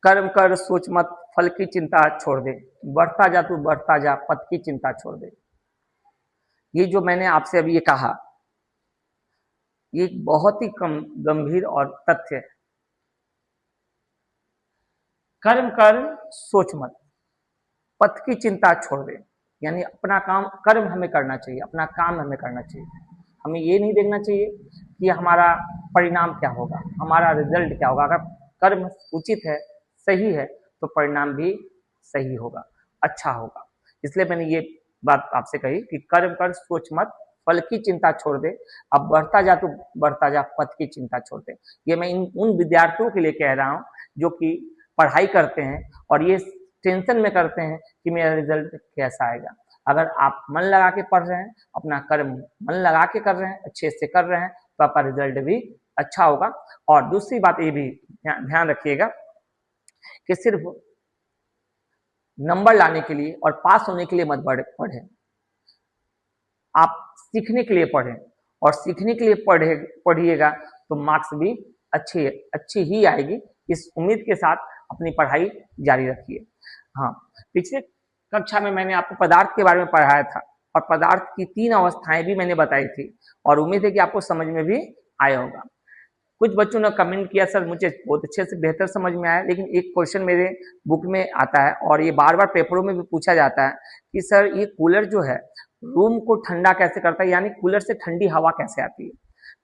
कर्म कर सोच मत फल की चिंता छोड़ दे, बढ़ता जा तू बढ़ता जा पद की चिंता छोड़ दे। ये जो मैंने आपसे अभी ये कहा, ये एक बहुत ही कम गंभीर और तथ्य है। कर्म कर सोच मत, पथ की चिंता छोड़ दे, यानी अपना काम कर्म हमें करना चाहिए, अपना काम हमें करना चाहिए। हमें ये नहीं देखना चाहिए कि हमारा परिणाम क्या होगा, हमारा रिजल्ट क्या होगा। अगर कर्म उचित है, सही है, तो परिणाम भी सही होगा, अच्छा होगा। इसलिए मैंने ये बात आपसे कही कि कर्म कर सोच मत फल की चिंता छोड़ दे, अब बढ़ता जा तो बढ़ता जा पथ की चिंता छोड़ दे। ये मैं उन विद्यार्थियों के लिए कह रहा हूँ जो कि पढ़ाई करते हैं और ये टेंशन में करते हैं कि मेरा रिजल्ट कैसा आएगा। अगर आप मन लगा के पढ़ रहे हैं, अपना कर्म मन लगा के कर रहे हैं, अच्छे से कर रहे हैं, तो आपका रिजल्ट भी अच्छा होगा। और दूसरी बात ये भी ध्यान रखिएगा कि सिर्फ नंबर लाने के लिए और पास होने के लिए मत पढ़ें, आप सीखने के लिए पढ़ें, और सीखने के लिए पढ़िएगा तो मार्क्स भी अच्छी ही आएगी। इस उम्मीद के साथ अपनी पढ़ाई जारी रखिए। हाँ, पिछले कक्षा में मैंने आपको पदार्थ के बारे में पढ़ाया था और पदार्थ की 3 अवस्थाएं भी मैंने बताई थी, और उम्मीद है कि आपको समझ में भी आया होगा। कुछ बच्चों ने कमेंट किया सर मुझे बहुत अच्छे से बेहतर समझ में आया, लेकिन एक क्वेश्चन मेरे बुक में आता है और ये बार बार पेपरों में भी पूछा जाता है कि सर ये कूलर जो है रूम को ठंडा कैसे करता है, यानी कूलर से ठंडी हवा कैसे आती है।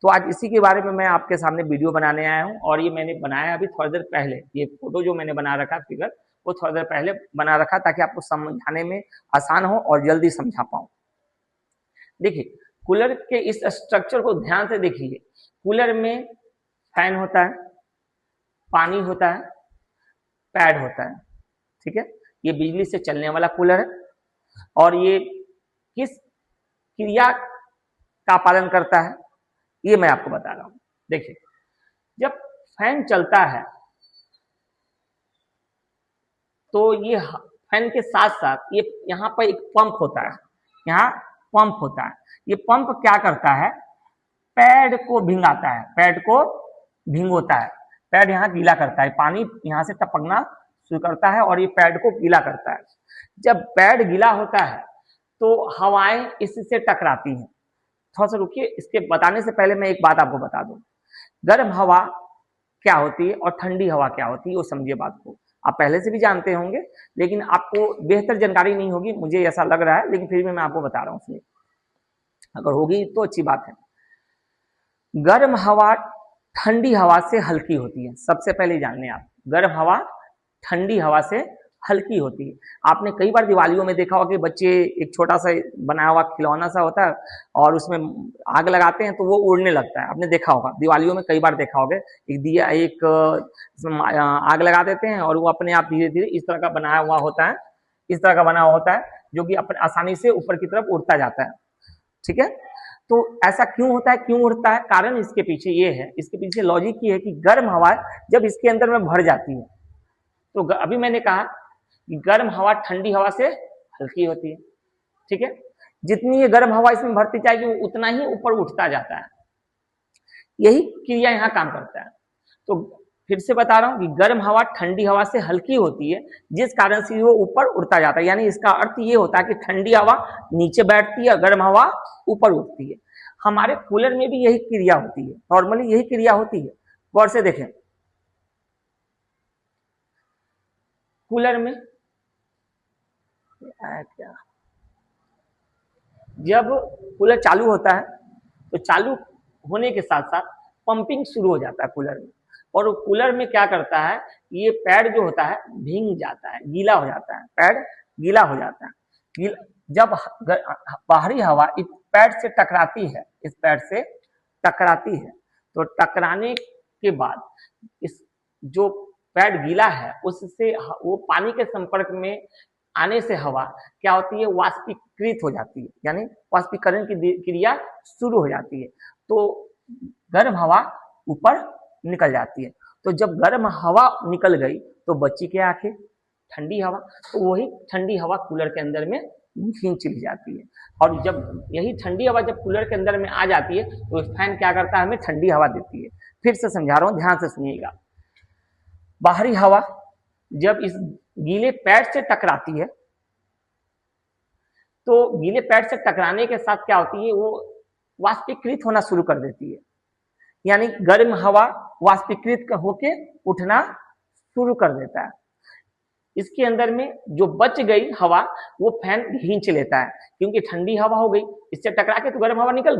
तो आज इसी के बारे में मैं आपके सामने वीडियो बनाने आया हूँ, और ये मैंने बनाया अभी थोड़ी देर पहले। ये फोटो जो मैंने बना रखा फिगर, वो थोड़ी देर पहले बना रखा ताकि आपको समझाने में आसान हो और जल्दी समझा पाऊँ। देखिए, कूलर के इस स्ट्रक्चर को ध्यान से देखिए। कूलर में फैन होता है, पानी होता है, पैड होता है, ठीक है। ये बिजली से चलने वाला कूलर है, और ये किस क्रिया का पालन करता है ये मैं आपको बता रहा हूं। देखिए, जब फैन चलता है तो ये फैन के साथ साथ ये यहाँ पर एक पंप होता है, यहाँ पंप होता है। ये पंप क्या करता है, पैड को भिंगाता है, पैड को भिंगोता है, पैड यहाँ गीला करता है, पानी यहाँ से टपकना शुरू करता है और ये पैड को गीला करता है। जब पैड गीला होता है तो हवाएं इससे टकराती हैं। थोड़ा सा रुकिए, इसके बताने से पहले मैं एक बात आपको बता दूं। गर्म हवा क्या होती है और ठंडी हवा क्या होती है वो समझिए बात को। आप पहले से भी जानते होंगे, लेकिन आपको बेहतर जानकारी नहीं होगी, मुझे ऐसा लग रहा है, लेकिन फिर भी मैं आपको बता रहा हूँ। इसलिए अगर होगी तो अच्छी बात है। गर्म हवा ठंडी हवा से हल्की होती है, सबसे पहले जान लें आप। गर्म हवा ठंडी हवा से हल्की होती है। आपने कई बार दिवालियों में देखा होगा कि बच्चे एक छोटा सा बनाया हुआ खिलौना सा होता है और उसमें आग लगाते हैं तो वो उड़ने लगता है। आपने देखा होगा, दिवालियों में कई बार देखा होगा। एक आग लगा देते हैं और वो अपने आप धीरे धीरे इस तरह का बनाया हुआ होता है, इस तरह का बना हुआ होता है, जो कि अपने आसानी से ऊपर की तरफ उड़ता जाता है, ठीक है। तो ऐसा क्यों होता है, क्यों उड़ता है? कारण इसके पीछे ये है, इसके पीछे लॉजिक ये है कि गर्म हवा जब इसके अंदर में भर जाती है, तो अभी मैंने कहा कि गर्म हवा ठंडी हवा से हल्की होती है, ठीक है। जितनी ये गर्म हवा इसमें भरती जाएगी उतना ही ऊपर उठता जाता है। यही क्रिया यहाँ काम करता है। तो फिर से बता रहा हूं कि गर्म हवा ठंडी हवा से हल्की होती है, जिस कारण से वो ऊपर उड़ता जाता है। यानी इसका अर्थ ये होता है कि ठंडी हवा नीचे बैठती है, गर्म हवा ऊपर उठती है। हमारे कूलर में भी यही क्रिया होती है, नॉर्मली यही क्रिया होती है। गौर से देखें, कूलर में क्या, जब कूलर चालू होता है तो चालू होने के साथ साथ पंपिंग शुरू हो जाता है कूलर में, और कूलर में क्या करता है, ये पैड जो होता है भीग जाता है, गीला हो जाता है, पैड गीला हो जाता है। जब बाहरी हवा इस पैड से टकराती है, इस पैड से टकराती है, तो टकराने के बाद इस जो पैड गीला है उससे वो पानी के संपर्क में आने से हवा क्या होती है, वाष्पीकृत हो जाती है, यानी वाष्पीकरण की क्रिया शुरू हो जाती है। तो गर्म हवा ऊपर निकल जाती है। तो जब गर्म हवा निकल गई तो बची क्या आखिर, ठंडी हवा। तो वही ठंडी हवा कूलर के अंदर में खींच ली जाती है, और जब यही ठंडी हवा जब कूलर के अंदर में आ जाती है तो फैन क्या करता है, हमें ठंडी हवा देती है। फिर से समझा रहा हूं, ध्यान से सुनिएगा। बाहरी हवा जब इस गीले पैड से टकराती है तो गीले पैड से टकराने के साथ क्या होती है, वो वाष्पीकृत होना शुरू कर देती है, यानी गर्म हवा वाष्पीकृत होके उठना शुरू कर देता है। इसके अंदर में जो बच गई हवा वो फैन खींच लेता है, क्योंकि ठंडी हवा हो गई, इससे टकरा के तो गर्म हवा निकल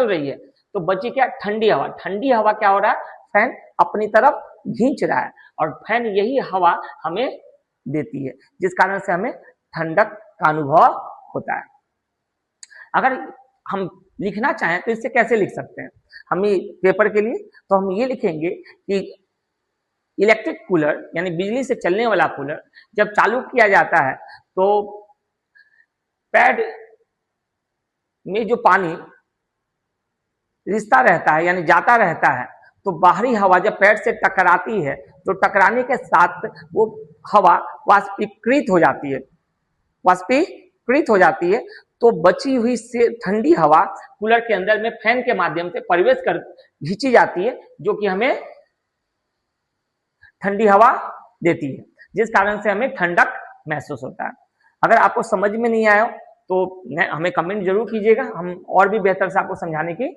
रही है, तो बची क्या, ठंडी हवा। ठंडी हवा क्या हो रहा है, फैन अपनी तरफ खींच रहा है, और फैन यही हवा हमें देती है, जिस कारण से हमें ठंडक का अनुभव होता है। अगर हम लिखना चाहें तो इससे कैसे लिख सकते हैं हम ये पेपर के लिए, तो हम ये लिखेंगे कि इलेक्ट्रिक कूलर यानी बिजली से चलने वाला कूलर जब चालू किया जाता है तो पैड में जो पानी रिश्ता रहता है यानी जाता रहता है, तो बाहरी हवा जब पैड से टकराती है तो टकराने के साथ वो हवा वाष्पीकृत हो जाती है, तो बची हुई से ठंडी हवा कूलर के अंदर में फैन के माध्यम से प्रवेश कर खींची जाती है, जो कि हमें ठंडी हवा देती है, जिस कारण से हमें ठंडक महसूस होता है। अगर आपको समझ में नहीं आया तो हमें कमेंट जरूर कीजिएगा, हम और भी बेहतर से आपको समझाने की